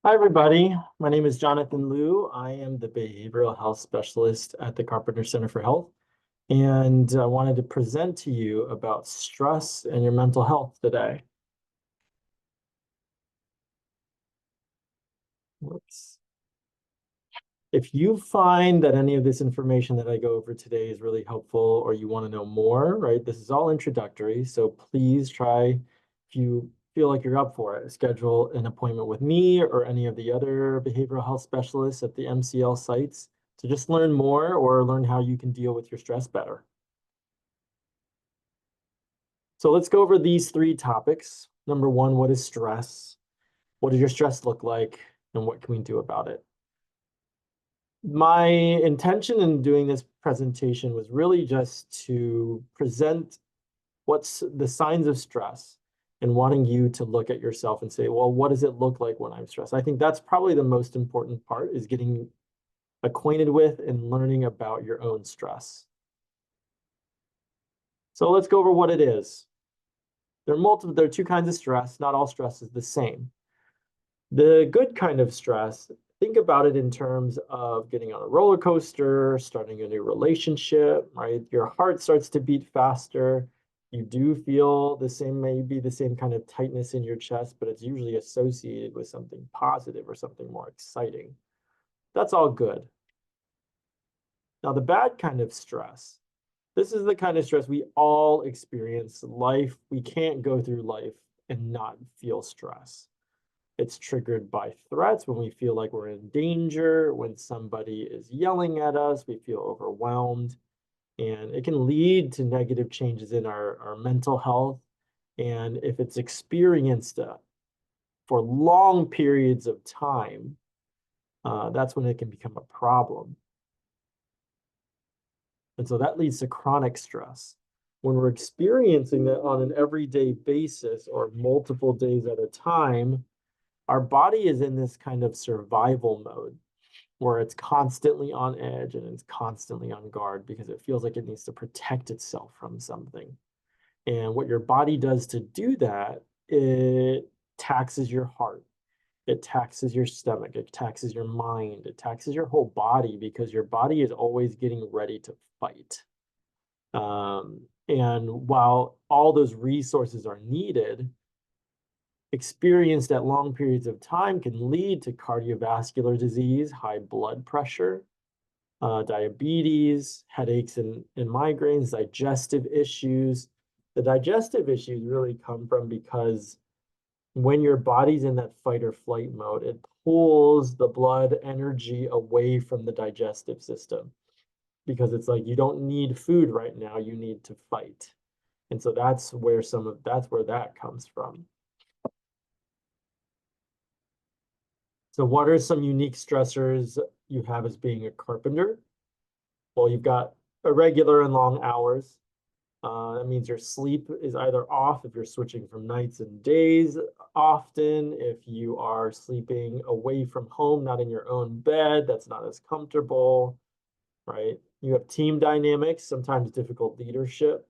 Hi, everybody. My name is Jonathan Liu. I am the behavioral health specialist at the Carpenter Center for Health, and I wanted to present to you about stress and your mental health today. Whoops. If you find that any of this information that I go over today is really helpful or you want to know more, right? This is all introductory, so please try, if you feel like you're up for it, schedule an appointment with me or any of the other behavioral health specialists at the MCL sites to just learn more or learn how you can deal with your stress better. So let's go over these three topics. Number one, what is stress? What does your stress look like? And what can we do about it? My intention in doing this presentation was really just to present what's the signs of stress and wanting you to look at yourself and say, well, what does it look like when I'm stressed? I think that's probably the most important part is getting acquainted with and learning about your own stress. So let's go over what it is. There are two kinds of stress. Not all stress is the same. The good kind of stress, think about it in terms of getting on a roller coaster, starting a new relationship, right? Your heart starts to beat faster. You do feel the same, maybe the same kind of tightness in your chest, but it's usually associated with something positive or something more exciting. That's all good. Now, the bad kind of stress, this is the kind of stress we all experience. Life, we can't go through life and not feel stress. It's triggered by threats when we feel like we're in danger, when somebody is yelling at us, we feel overwhelmed, and it can lead to negative changes in our mental health. And if it's experienced for long periods of time, that's when it can become a problem. And so that leads to chronic stress. When we're experiencing that on an everyday basis or multiple days at a time, our body is in this kind of survival mode where it's constantly on edge and it's constantly on guard because it feels like it needs to protect itself from something. And what your body does to do that, it taxes your heart, it taxes your stomach, it taxes your mind, it taxes your whole body because your body is always getting ready to fight. And while all those resources are needed, experienced at long periods of time can lead to cardiovascular disease, high blood pressure, diabetes, headaches and migraines, digestive issues. The digestive issues really come from because when your body's in that fight or flight mode, it pulls the blood energy away from the digestive system because it's like you don't need food right now, you need to fight. And so that's where that comes from. So what are some unique stressors you have as being a carpenter? Well, you've got irregular and long hours. That means your sleep is either off if you're switching from nights and days often, if you are sleeping away from home, not in your own bed, that's not as comfortable, right? You have team dynamics, sometimes difficult leadership.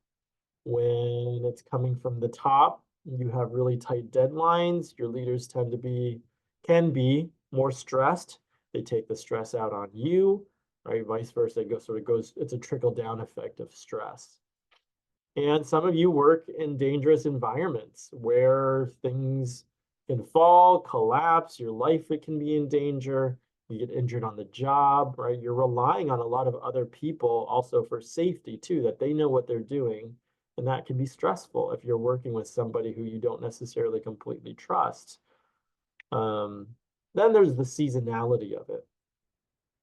When it's coming from the top, you have really tight deadlines. Your leaders can be more stressed. They take the stress out on you, right? Vice versa. It's a trickle down effect of stress. And some of you work in dangerous environments where things can fall, collapse, your life it can be in danger, you get injured on the job, right? You're relying on a lot of other people also for safety too, that they know what they're doing. And that can be stressful if you're working with somebody who you don't necessarily completely trust. Um, then there's the seasonality of it.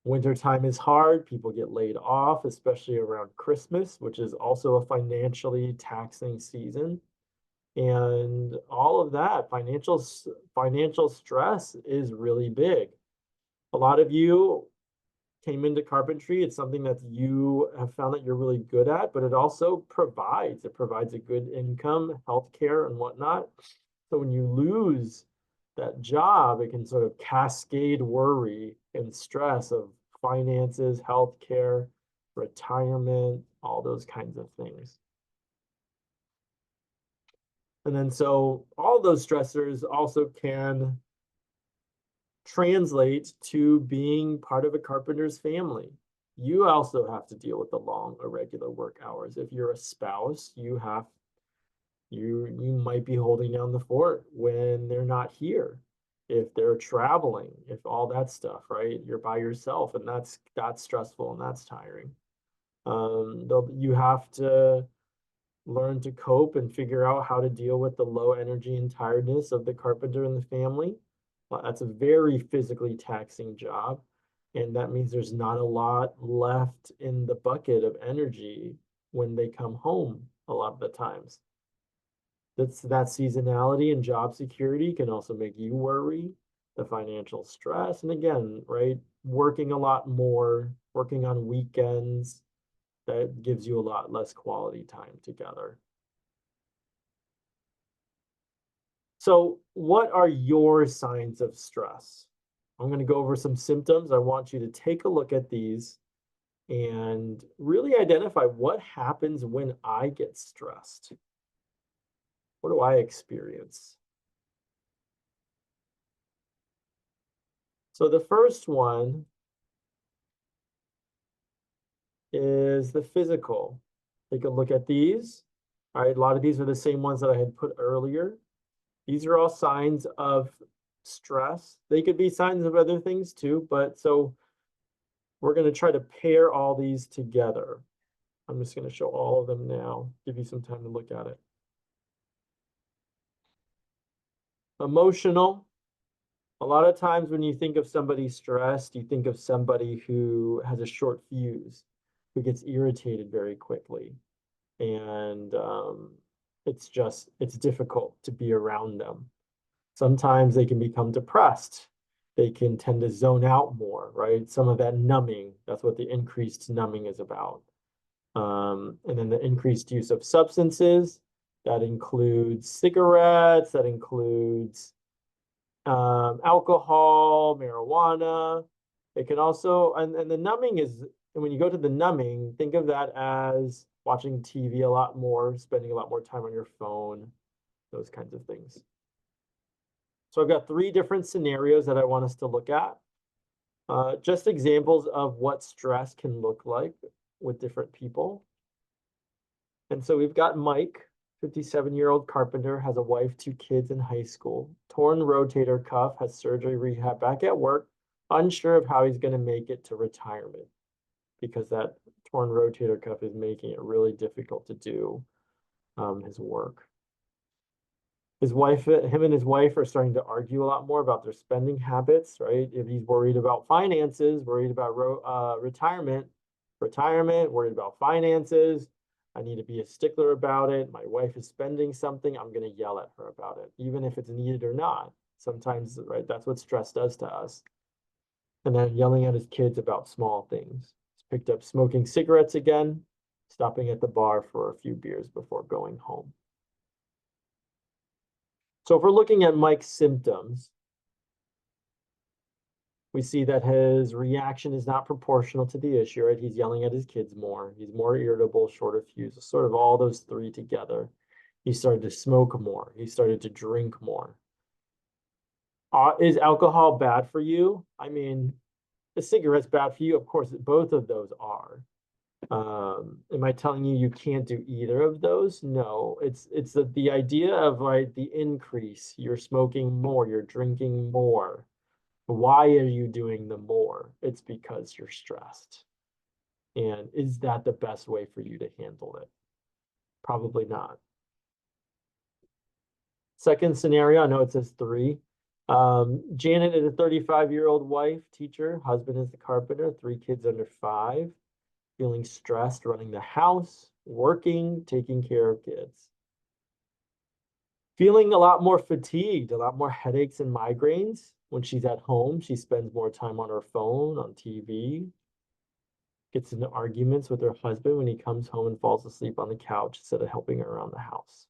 Wintertime is hard. People get laid off, especially around Christmas, which is also a financially taxing season. And all of that financial stress is really big. A lot of you came into carpentry. It's something that you have found that you're really good at, but it provides a good income, healthcare, and whatnot. So when you lose that job, it can sort of cascade worry and stress of finances, healthcare, retirement, all those kinds of things. And then so all those stressors also can translate to being part of a carpenter's family. You also have to deal with the long, irregular work hours. If you're a spouse, you might be holding down the fort when they're not here. If they're traveling, if all that stuff, right? You're by yourself, and that's stressful and that's tiring. You have to learn to cope and figure out how to deal with the low energy and tiredness of the carpenter and the family. That's a very physically taxing job. And that means there's not a lot left in the bucket of energy when they come home a lot of the times. That seasonality and job security can also make you worry, the financial stress. And again, right, working a lot more, working on weekends, that gives you a lot less quality time together. So what are your signs of stress? I'm going to go over some symptoms. I want you to take a look at these and really identify what happens when I get stressed. What do I experience? So the first one is the physical. Take a look at these. All right, a lot of these are the same ones that I had put earlier. These are all signs of stress. They could be signs of other things too, but so we're going to try to pair all these together. I'm just going to show all of them now, give you some time to look at it. Emotional. A lot of times when you think of somebody stressed, you think of somebody who has a short fuse, who gets irritated very quickly. And it's difficult to be around them. Sometimes they can become depressed. They can tend to zone out more, right? Some of that numbing, that's what the increased numbing is about. And then the increased use of substances, that includes cigarettes, that includes alcohol, marijuana. It can also, and the numbing is, and when you go to the numbing, think of that as watching TV a lot more, spending a lot more time on your phone, those kinds of things. So I've got 3 different scenarios that I want us to look at. Just examples of what stress can look like with different people. And so we've got Mike, 57-year-old carpenter, has a wife, 2 kids in high school, torn rotator cuff, has surgery, rehab, back at work, unsure of how he's going to make it to retirement because that torn rotator cuff is making it really difficult to do his work. Him and his wife are starting to argue a lot more about their spending habits, right? If he's worried about finances, worried about retirement, worried about finances, I need to be a stickler about it. My wife is spending something, I'm going to yell at her about it, even if it's needed or not. Sometimes, right, that's what stress does to us. And then yelling at his kids about small things. He's picked up smoking cigarettes again, stopping at the bar for a few beers before going home. So if we're looking at Mike's symptoms, we see that his reaction is not proportional to the issue, right? He's yelling at his kids more. He's more irritable, short of fuse, sort of all those 3 together. He started to smoke more. He started to drink more. Is alcohol bad for you? I mean, a cigarette's bad for you. Of course, both of those are. Am I telling you you can't do either of those? No, it's the idea of right the increase. You're smoking more, you're drinking more. Why are you doing the more? It's because you're stressed. And is that the best way for you to handle it? Probably not. Second scenario, I know it says 3. Janet is a 35-year-old wife, teacher, husband is the carpenter, 3 kids under 5. Feeling stressed running the house, working, taking care of kids. Feeling a lot more fatigued, a lot more headaches and migraines. When she's at home, she spends more time on her phone, on TV. Gets into arguments with her husband when he comes home and falls asleep on the couch instead of helping her around the house.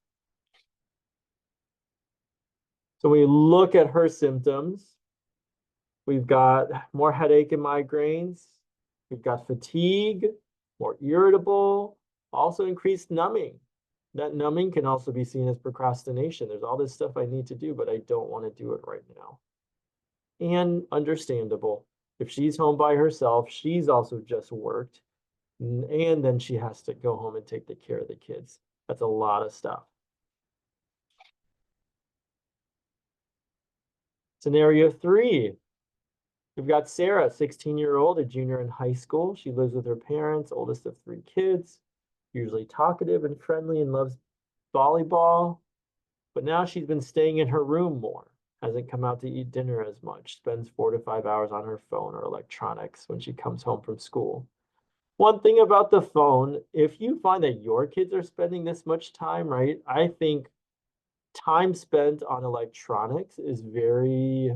So when we look at her symptoms, we've got more headache and migraines. We've got fatigue, more irritable, also increased numbing. That numbing can also be seen as procrastination. There's all this stuff I need to do, but I don't want to do it right now. and understandable. If she's home by herself, she's also just worked, and then she has to go home and take the care of the kids. That's a lot of stuff. Scenario 3. We've got Sarah, 16-year-old, a junior in high school. She lives with her parents, oldest of 3 kids, usually talkative and friendly and loves volleyball. But now she's been staying in her room more, hasn't come out to eat dinner as much, spends 4 to 5 hours on her phone or electronics when she comes home from school. One thing about the phone, if you find that your kids are spending this much time, right? I think time spent on electronics is very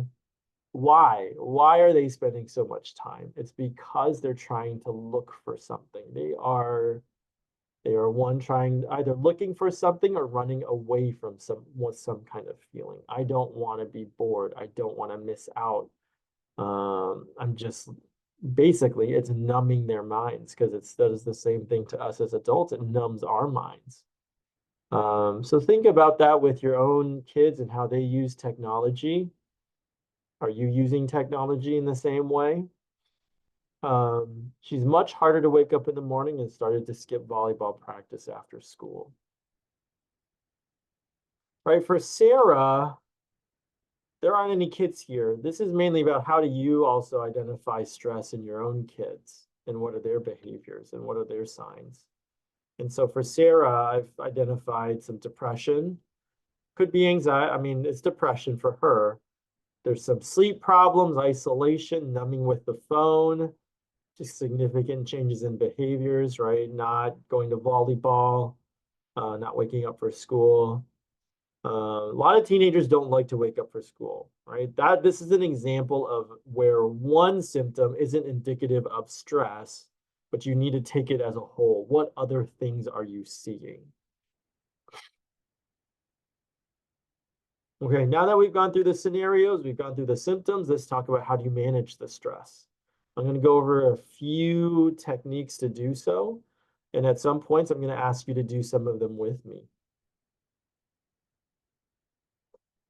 why? Why are they spending so much time? It's because they're trying to look for something. They are one trying either looking for something or running away from some kind of feeling. I don't want to be bored. I don't want to miss out. I'm just basically it's numbing their minds because it does the same thing to us as adults. It numbs our minds. So think about that with your own kids and how they use technology. Are you using technology in the same way? She's much harder to wake up in the morning and started to skip volleyball practice after school. Right, for Sarah, there aren't any kids here. This is mainly about how do you also identify stress in your own kids and what are their behaviors and what are their signs. And so for Sarah, I've identified some depression. Could be anxiety. I mean, it's depression for her. There's some sleep problems, isolation, numbing with the phone, just significant changes in behaviors, right? Not going to volleyball, not waking up for school. A lot of teenagers don't like to wake up for school, right? This is an example of where one symptom isn't indicative of stress, but you need to take it as a whole. What other things are you seeing? Okay, now that we've gone through the scenarios, we've gone through the symptoms, let's talk about how do you manage the stress. I'm going to go over a few techniques to do so. And at some points, I'm going to ask you to do some of them with me.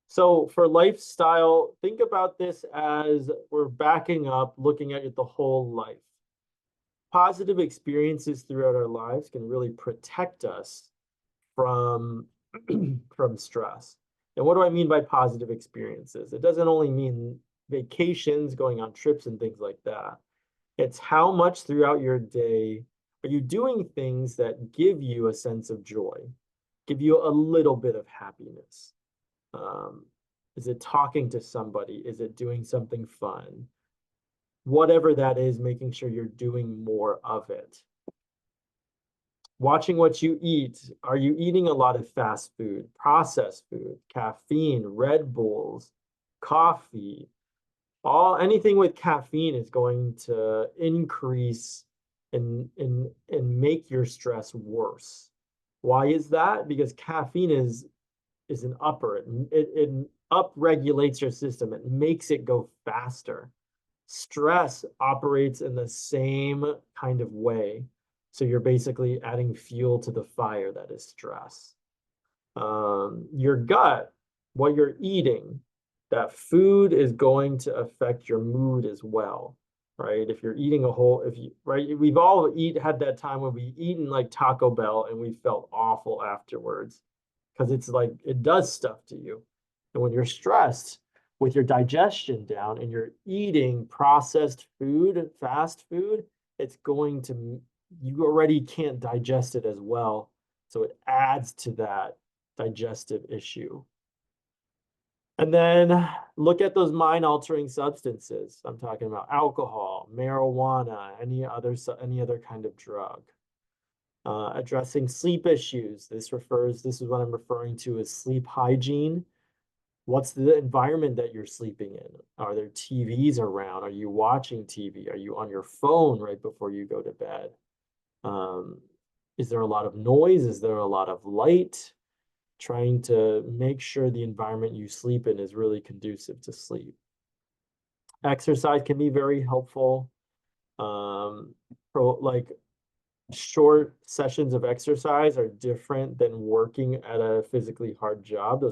So for lifestyle, think about this as we're backing up, looking at the whole life. Positive experiences throughout our lives can really protect us from, from stress. And what do I mean by positive experiences? It doesn't only mean vacations, going on trips and things like that. It's how much throughout your day are you doing things that give you a sense of joy, give you a little bit of happiness. Is it talking to somebody? Is it doing something fun? Whatever that is, making sure you're doing more of it. Watching what you eat. Are you eating a lot of fast food, processed food, caffeine, Red Bulls, coffee? Anything with caffeine is going to increase and make your stress worse. Why is that? Because caffeine is an upper. It up regulates your system. It makes it go faster. Stress operates in the same kind of way. So you're basically adding fuel to the fire that is stress. Your gut, what you're eating, that food is going to affect your mood as well, right? If you're eating right, we've all had that time when we eaten like Taco Bell and we felt awful afterwards because it's like it does stuff to you. And when you're stressed with your digestion down and you're eating processed food, fast food, you already can't digest it as well. So it adds to that digestive issue. And then look at those mind-altering substances. I'm talking about alcohol, marijuana, any other kind of drug. Addressing sleep issues. This is what I'm referring to as sleep hygiene. What's the environment that you're sleeping in? Are there TVs around? Are you watching TV? Are you on your phone right before you go to bed? Is there a lot of noise? Is there a lot of light? Trying to make sure the environment you sleep in is really conducive to sleep. Exercise can be very helpful. Like short sessions of exercise are different than working at a physically hard job.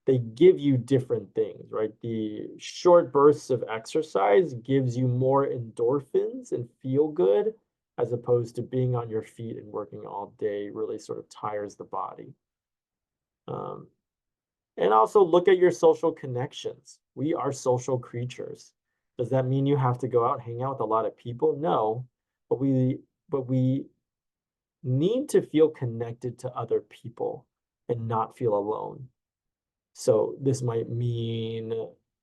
they give you different things, right? The short bursts of exercise gives you more endorphins and feel good, as opposed to being on your feet and working all day really sort of tires the body. Um, and also look at your social connections. We are social creatures. Does that mean you have to go out and hang out with a lot of people? No, but we need to feel connected to other people and not feel alone. So this might mean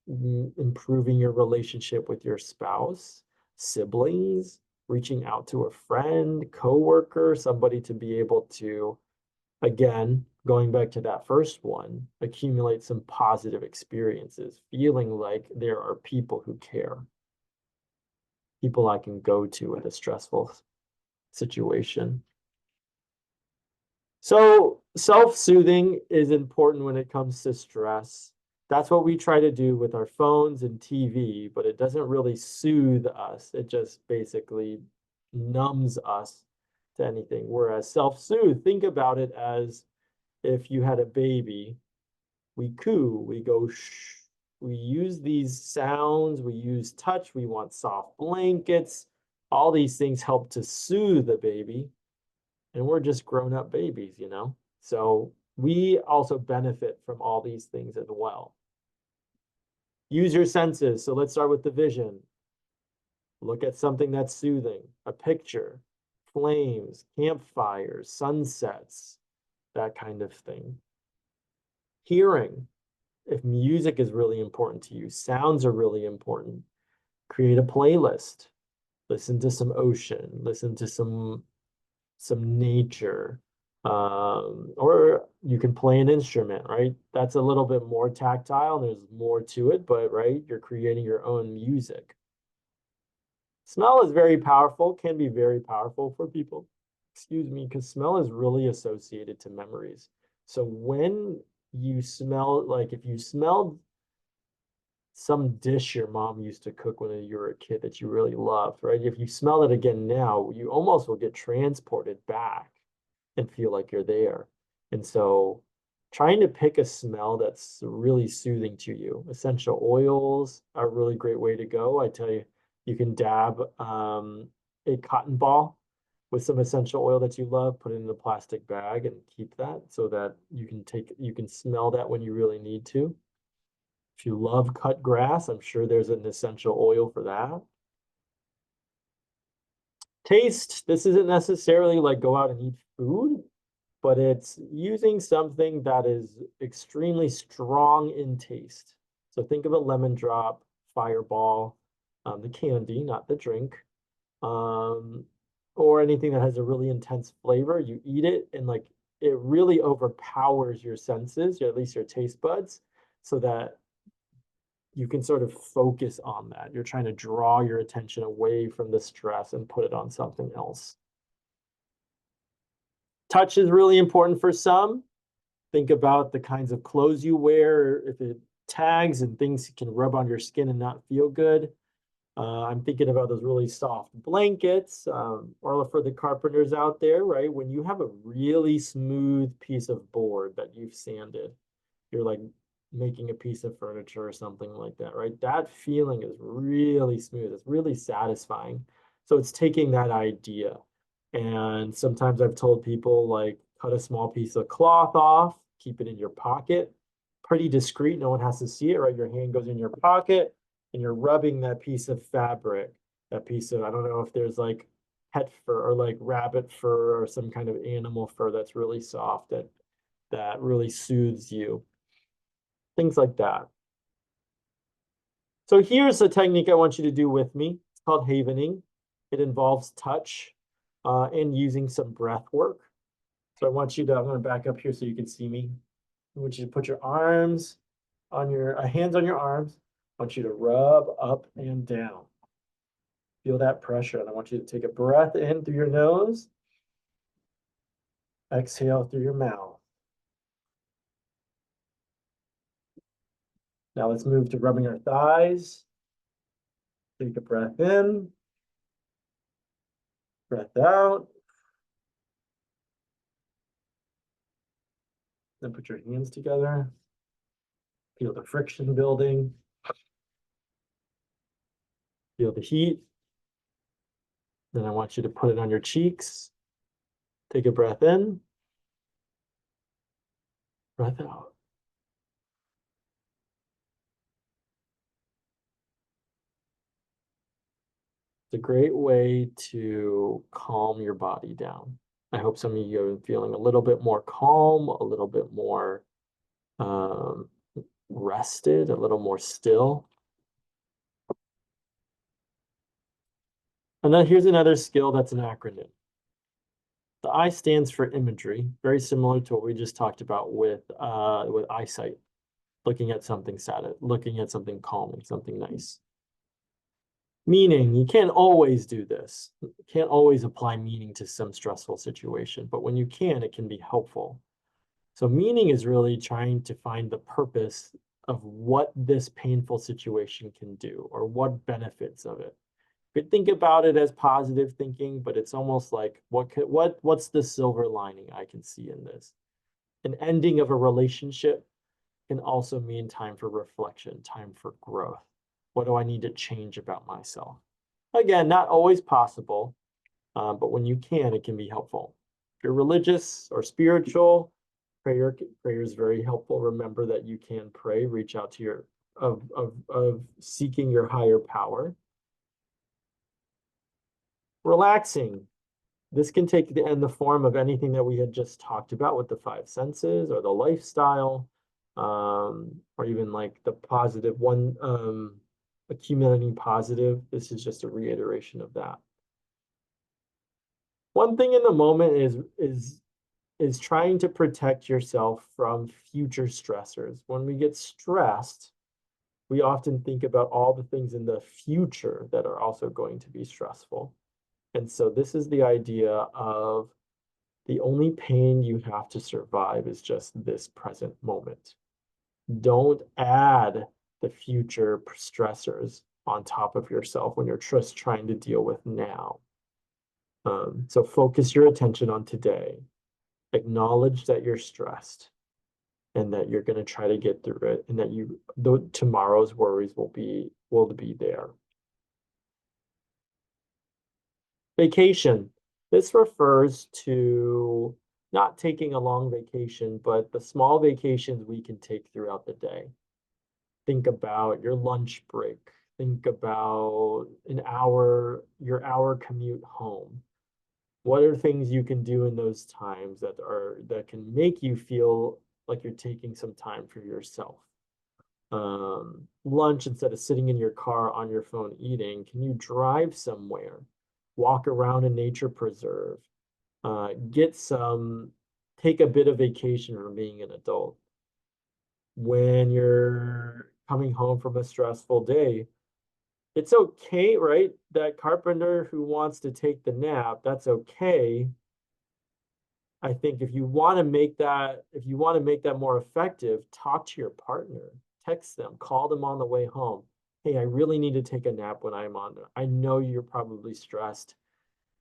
improving your relationship with your spouse, siblings, reaching out to a friend, coworker, somebody to be able to, again, going back to that first one, accumulate some positive experiences, feeling like there are people who care, people I can go to in a stressful situation. So self-soothing is important when it comes to stress. That's what we try to do with our phones and TV, but it doesn't really soothe us. It just basically numbs us to anything. Whereas self-soothe, think about it as if you had a baby, we coo, we go shh, we use these sounds, we use touch, we want soft blankets. All these things help to soothe the baby, and we're just grown up babies, you know? So we also benefit from all these things as well. Use your senses. So let's start with the vision. Look at something that's soothing, a picture, flames, campfires, sunsets, that kind of thing. Hearing, if music is really important to you, sounds are really important. Create a playlist. Listen to some ocean, listen to some nature, or you can play an instrument, right? That's a little bit more tactile and there's more to it, but right, you're creating your own music. Smell is very powerful, can be very powerful for people, excuse me, because smell is really associated to memories. So when you smell, like if you smelled some dish your mom used to cook when you were a kid that you really loved, right? If you smell it again now, you almost will get transported back and feel like you're there. And so trying to pick a smell that's really soothing to you. Essential oils are a really great way to go. I tell you, you can dab a cotton ball with some essential oil that you love, put it in a plastic bag and keep that so that you can smell that when you really need to. If you love cut grass, I'm sure there's an essential oil for that. Taste, this isn't necessarily like go out and eat food, but it's using something that is extremely strong in taste. So think of a lemon drop, Fireball, the candy, not the drink, um, or anything that has a really intense flavor. You eat it and like it really overpowers your senses, or at least your taste buds, so that you can sort of focus on that. You're trying to draw your attention away from the stress and put it on something else. Touch is really important for some. Think about the kinds of clothes you wear, if it tags and things can rub on your skin and not feel good. I'm thinking about those really soft blankets, or for the carpenters out there, right? When you have a really smooth piece of board that you've sanded, you're like making a piece of furniture or something like that, right? That feeling is really smooth. It's really satisfying. So it's taking that idea. And sometimes I've told people like cut a small piece of cloth off, keep it in your pocket, pretty discreet. No one has to see it, right? Your hand goes in your pocket and you're rubbing that piece of fabric, that piece of, I don't know if there's like pet fur or like rabbit fur or some kind of animal fur that's really soft that really soothes you. Things like that. So here's a technique I want you to do with me. It's called havening. It involves touch and using some breath work. So I want you to, I'm going to back up here so you can see me. I want you to put your arms on your, hands on your arms. I want you to rub up and down. Feel that pressure. And I want you to take a breath in through your nose. Exhale through your mouth. Now let's move to rubbing our thighs. Take a breath in. Breath out. Then put your hands together. Feel the friction building. Feel the heat. Then I want you to put it on your cheeks. Take a breath in. Breath out. It's a great way to calm your body down. I hope some of you are feeling a little bit more calm, a little bit more rested, a little more still. And then here's another skill that's an acronym. The I stands for imagery, very similar to what we just talked about with eyesight, looking at something sad, looking at something calming, something nice. Meaning, you can't always do this. You can't always apply meaning to some stressful situation, but when you can, it can be helpful. So meaning is really trying to find the purpose of what this painful situation can do or what benefits of it. You could think about it as positive thinking, but it's almost like what's the silver lining I can see in this? An ending of a relationship can also mean time for reflection, time for growth. What do I need to change about myself? Again, not always possible, but when you can, it can be helpful. If you're religious or spiritual, prayer is very helpful. Remember that you can pray, reach out to your of seeking your higher power. Relaxing. This can take the form of anything that we had just talked about with the five senses or the lifestyle, or even like the positive one, accumulating positive. This is just a reiteration of that. One thing in the moment is trying to protect yourself from future stressors. When we get stressed, we often think about all the things in the future that are also going to be stressful. And so this is the idea of the only pain you have to survive is just this present moment. Don't add the future stressors on top of yourself when you're just trying to deal with now. So focus your attention on today. Acknowledge that you're stressed and that you're going to try to get through it, and that tomorrow's worries will be there. Vacation. This refers to not taking a long vacation, but the small vacations we can take throughout the day. Think about your lunch break. Think about your hour commute home. What are things you can do in those times that can make you feel like you're taking some time for yourself? Lunch, instead of sitting in your car on your phone eating, can you drive somewhere? Walk around a nature preserve, take a bit of vacation from being an adult. When you're coming home from a stressful day, it's okay, right? That carpenter who wants to take the nap, that's okay. I think if you want to make that more effective, talk to your partner, text them, call them on the way home. Hey, I really need to take a nap when I'm on. I know you're probably stressed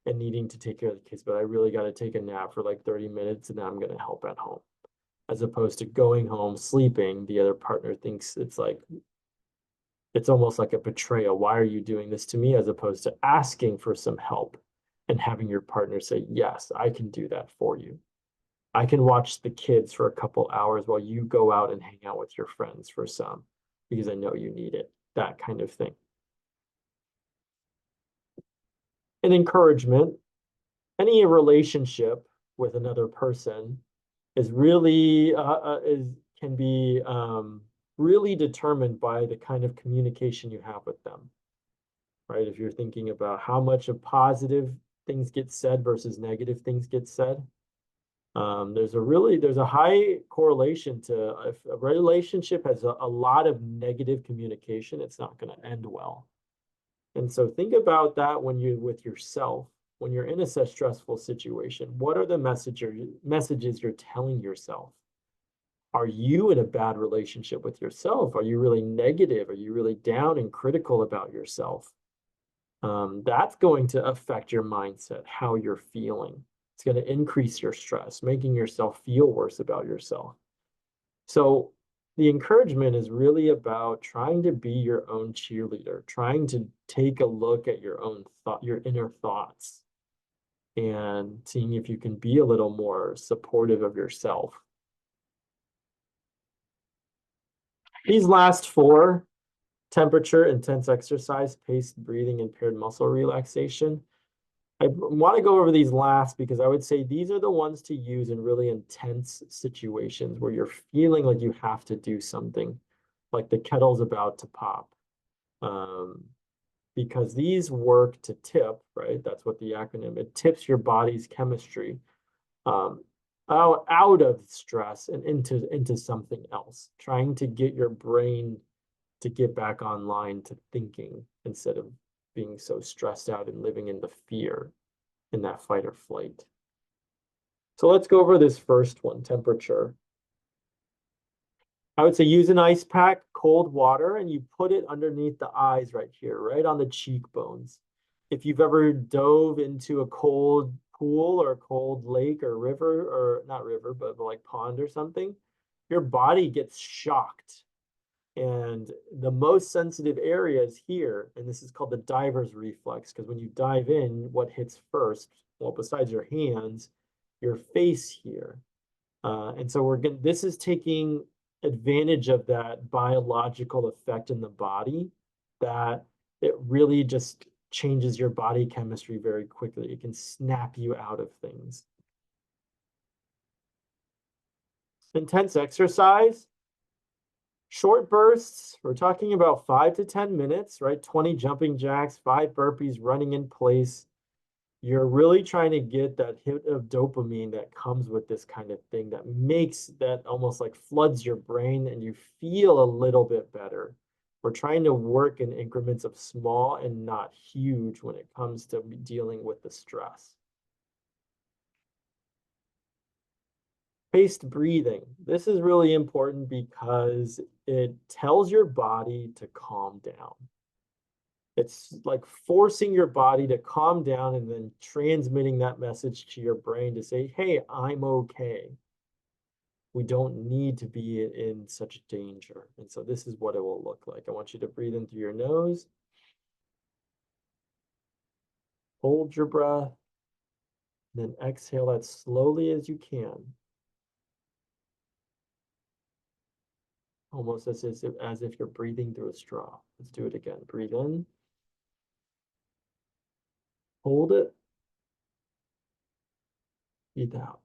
and needing to take care of the kids, but I really got to take a nap for like 30 minutes and then I'm going to help at home. As opposed to going home, sleeping, the other partner thinks it's almost like a betrayal. Why are you doing this to me? As opposed to asking for some help and having your partner say, yes, I can do that for you. I can watch the kids for a couple hours while you go out and hang out with your friends for some, because I know you need it, that kind of thing. And encouragement, any relationship with another person is really can be really determined by the kind of communication you have with them, right? If you're thinking about how much of positive things get said versus negative things get said, there's a high correlation to if a relationship has a lot of negative communication, it's not going to end well. And so think about that when you're with yourself, when you're in a such stressful situation. What are the messages you're telling yourself? Are you in a bad relationship with yourself? Are you really negative? Are you really down and critical about yourself? That's going to affect your mindset, how you're feeling. It's going to increase your stress, making yourself feel worse about yourself. So the encouragement is really about trying to be your own cheerleader, trying to take a look at your own thought, your inner thoughts, and seeing if you can be a little more supportive of yourself. These last four, temperature, intense exercise, paced breathing, impaired muscle relaxation. I want to go over these last because I would say these are the ones to use in really intense situations where you're feeling like you have to do something, like the kettle's about to pop. Because these work to tip, right? That's what the acronym, it tips your body's chemistry out of stress and into something else, trying to get your brain to get back online to thinking instead of being so stressed out and living in the fear in that fight or flight. So let's go over this first one, temperature. I would say use an ice pack, cold water, and you put it underneath the eyes right here, right on the cheekbones. If you've ever dove into a cold pool or a cold lake or river, or not river, but like pond or something, your body gets shocked. And the most sensitive area is here, and this is called the diver's reflex, because when you dive in, what hits first? Well, besides your hands, your face here. And so this is taking advantage of that biological effect in the body that it really just changes your body chemistry very quickly. It can snap you out of things. Intense exercise, short bursts. We're talking about 5 to 10 minutes, right? 20 jumping jacks, 5 burpees, running in place. You're really trying to get that hit of dopamine that comes with this kind of thing that makes that almost like floods your brain and you feel a little bit better. We're trying to work in increments of small and not huge when it comes to dealing with the stress. Paced breathing. This is really important because it tells your body to calm down. It's like forcing your body to calm down and then transmitting that message to your brain to say, hey, I'm okay. We don't need to be in such danger. And so this is what it will look like. I want you to breathe in through your nose. Hold your breath. Then exhale as slowly as you can. Almost as if you're breathing through a straw. Let's do it again. Breathe in. Hold it. Breathe out.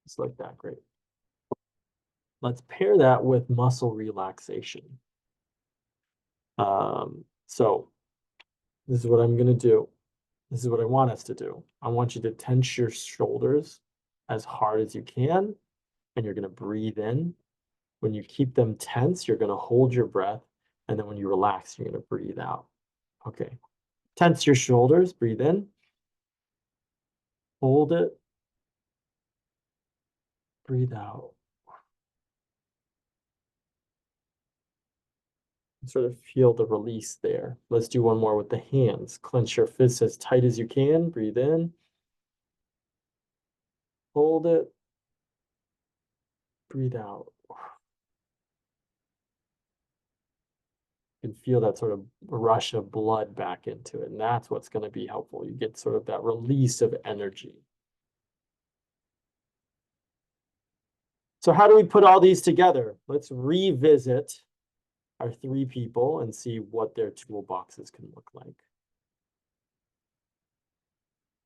Just like that. Great. Let's pair that with muscle relaxation. So this is what I'm going to do. This is what I want us to do. I want you to tense your shoulders as hard as you can, and you're going to breathe in. When you keep them tense, you're going to hold your breath, and then when you relax, you're going to breathe out. Okay. Tense your shoulders, breathe in. Hold it. Breathe out. Sort of feel the release there. Let's do one more with the hands. Clench your fists as tight as you can. Breathe in. Hold it. Breathe out. You can feel that sort of rush of blood back into it. And that's what's going to be helpful. You get sort of that release of energy. So how do we put all these together? Let's revisit our 3 people and see what their toolboxes can look like.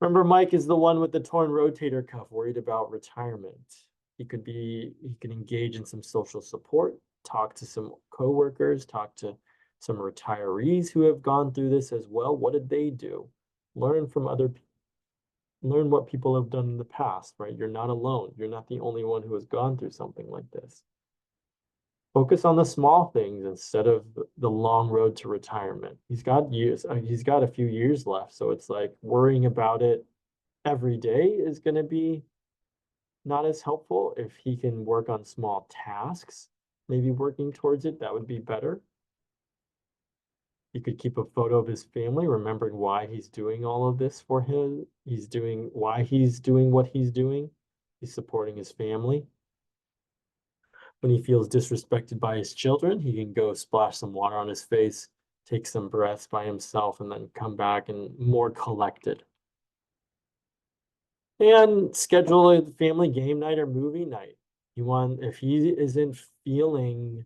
Remember, Mike is the one with the torn rotator cuff, worried about retirement. He can engage in some social support, talk to some coworkers, talk to some retirees who have gone through this as well. What did they do? Learn from other people. Learn what people have done in the past, right? You're not alone. You're not the only one who has gone through something like this. Focus on the small things instead of the long road to retirement. He's got a few years left, so it's like worrying about it every day is going to be not as helpful. If he can work on small tasks, maybe working towards it, that would be better. He could keep a photo of his family, remembering why he's doing all of this for him. Why he's doing what he's doing. He's supporting his family. When he feels disrespected by his children, he can go splash some water on his face, take some breaths by himself, and then come back and more collected. And schedule a family game night or movie night. If he isn't feeling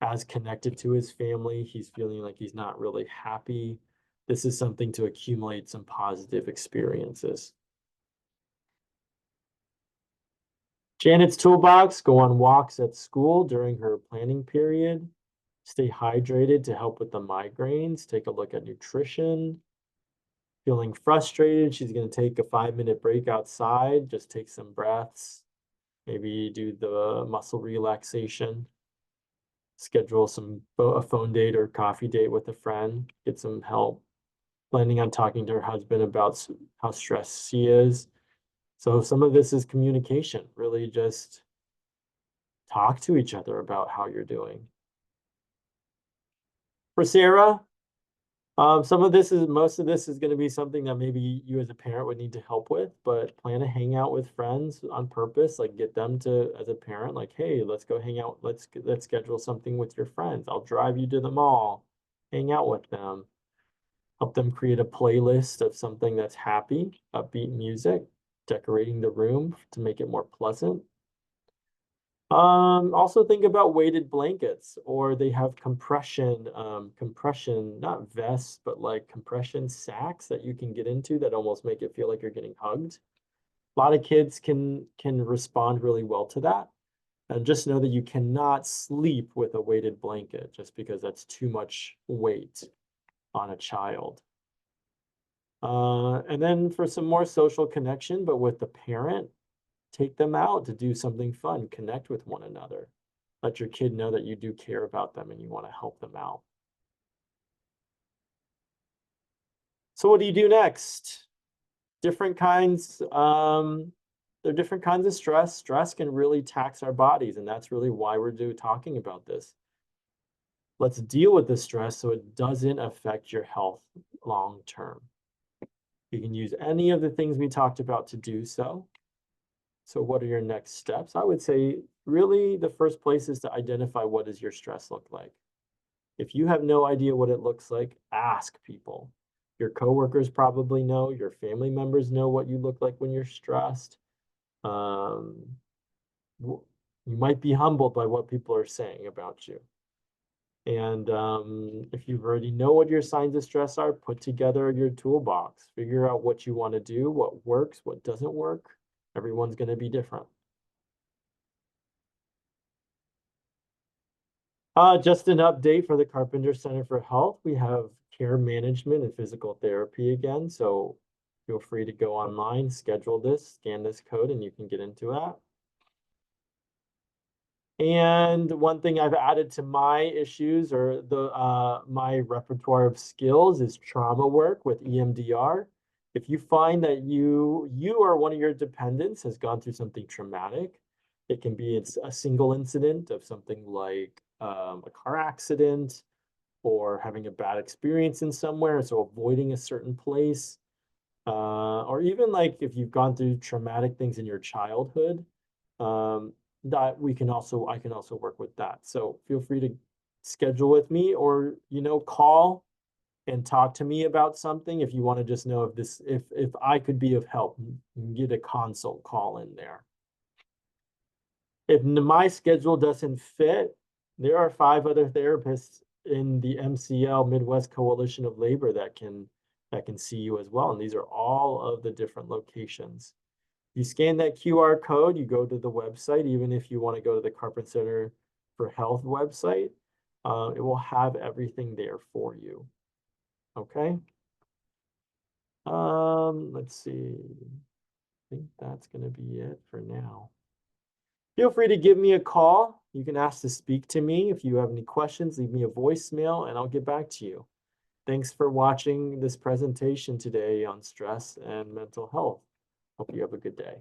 as connected to his family, he's feeling like he's not really happy, this is something to accumulate some positive experiences. Janet's toolbox: go on walks at school during her planning period, stay hydrated to help with the migraines, take a look at nutrition. Feeling frustrated, she's going to take a 5-minute break outside, just take some breaths, maybe do the muscle relaxation, schedule a phone date or coffee date with a friend, get some help. Planning on talking to her husband about how stressed she is. So some of this is communication, really just talk to each other about how you're doing. For Sarah, most of this is going to be something that maybe you as a parent would need to help with, but plan a hangout with friends on purpose, like get them to, as a parent, like, hey, let's go hang out. Let's schedule something with your friends. I'll drive you to the mall, hang out with them, help them create a playlist of something that's happy, upbeat music, decorating the room to make it more pleasant. Also think about weighted blankets, or they have compression, not vests, but like compression sacks that you can get into that almost make it feel like you're getting hugged. A lot of kids can respond really well to that. And just know that you cannot sleep with a weighted blanket just because that's too much weight on a child. And then for some more social connection, but with the parent, take them out to do something fun, connect with one another. Let your kid know that you do care about them and you want to help them out. So what do you do next? Different kinds, there are different kinds of stress. Stress can really tax our bodies, and that's really why we're talking about this. Let's deal with the stress so it doesn't affect your health long term. You can use any of the things we talked about to do so. So what are your next steps? I would say really the first place is to identify what does your stress look like. If you have no idea what it looks like, ask people. Your coworkers probably know, your family members know what you look like when you're stressed. You might be humbled by what people are saying about you. And if you already know what your signs of stress are, put together your toolbox. Figure out what you want to do, what works, what doesn't work. Everyone's going to be different. Just an update for the Carpenter Center for Health. We have care management and physical therapy again. So feel free to go online, schedule this, scan this code, and you can get into that. And one thing I've added to my issues or my repertoire of skills is trauma work with EMDR. If you find that you or one of your dependents has gone through something traumatic, it can be a single incident of something like a car accident or having a bad experience in somewhere, so avoiding a certain place, or even like if you've gone through traumatic things in your childhood, that I can also work with that. So feel free to schedule with me or, call and talk to me about something. If you want to just know if I could be of help, get a consult call in there. If my schedule doesn't fit, there are 5 other therapists in the MCL Midwest Coalition of Labor that can see you as well. And these are all of the different locations. You scan that QR code, you go to the website, even if you want to go to the Carpenter Center for Health website, it will have everything there for you. Okay. Let's see. I think that's going to be it for now. Feel free to give me a call. You can ask to speak to me. If you have any questions, leave me a voicemail and I'll get back to you. Thanks for watching this presentation today on stress and mental health. Hope you have a good day.